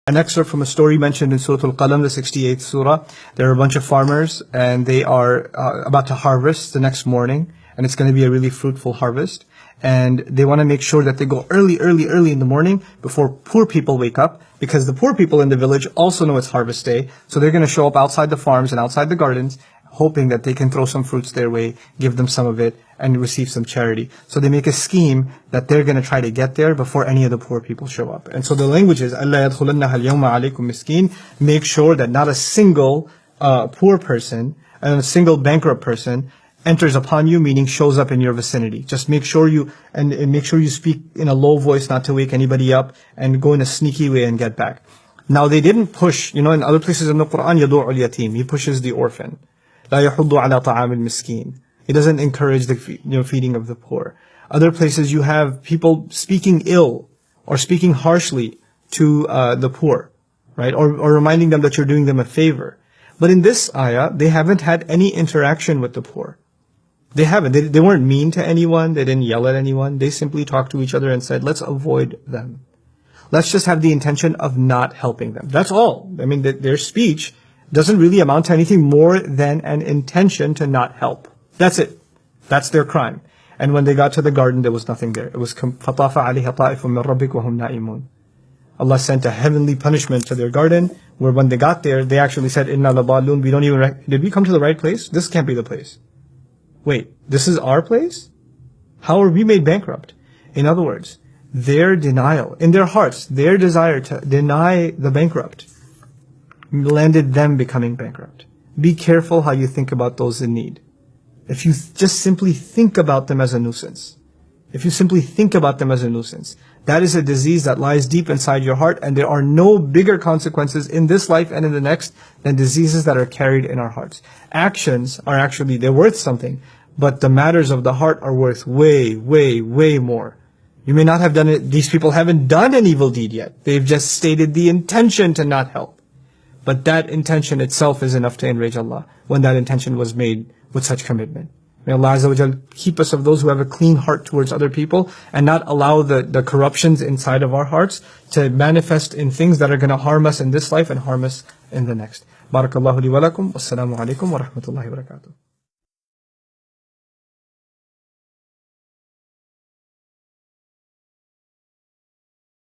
An excerpt from a story mentioned in Surah Al-Qalam, the 68th surah. There are a bunch of farmers and they are about to harvest the next morning, and it's going to be a really fruitful harvest. And they want to make sure that they go early in the morning before poor people wake up, because the poor people in the village also know it's harvest day. So they're going to show up outside the farms and outside the gardens, hoping that they can throw some fruits their way, give them some of it, and receive some charity. So they make a scheme that they're going to try to get there before any of the poor people show up. And so the language is, أَلَّا يَدْخُلَنَّهَا الْيَوْمَ عَلَيْكُمْ مِسْكِينَ. Make sure that not a single poor person and a single bankrupt person enters upon you, meaning shows up in your vicinity. Just make sure you, and make sure you speak in a low voice not to wake anybody up, and go in a sneaky way and get back. Now they didn't push, in other places in the Quran, يَدُعُ الْيَتِيمِ. He pushes the orphan. لَا يَحُضُّ عَلَى طَعَامِ الْمِسْكِينِ. He doesn't encourage the feeding of the poor. Other places you have people speaking ill or speaking harshly to the poor, right? Or reminding them that you're doing them a favor. But in this ayah, they haven't had any interaction with the poor. They haven't. They weren't mean to anyone. They didn't yell at anyone. They simply talked to each other and said, let's avoid them. Let's just have the intention of not helping them. That's all. I mean, their speech doesn't really amount to anything more than an intention to not help. That's it. That's their crime. And when they got to the garden, there was nothing there. It was فَطَافَ عَلَيْهَا طَائِفٌ مِّن رَبِّكَ وَهُمْ نَائِمُونَ. Allah sent a heavenly punishment to their garden, where when they got there, they actually said, إِنَّا لَضَالُونَ. We don't even, did we come to the right place? This can't be the place. Wait, this is our place? How are we made bankrupt? In other words, their denial, in their hearts, their desire to deny the bankrupt, landed them becoming bankrupt. Be careful how you think about those in need. If you just simply think about them as a nuisance, that is a disease that lies deep inside your heart, and there are no bigger consequences in this life and in the next than diseases that are carried in our hearts. Actions are actually, they're worth something, but the matters of the heart are worth way more. You may not have done it, these people haven't done an evil deed yet. They've just stated the intention to not help. But that intention itself is enough to enrage Allah, when that intention was made with such commitment. May Allah Azza wa Jal keep us of those who have a clean heart towards other people, and not allow the corruptions inside of our hearts to manifest in things that are going to harm us in this life and harm us in the next. Barakallahu li wa lakum. Wassalamu alaikum wa rahmatullahi wa barakatuh.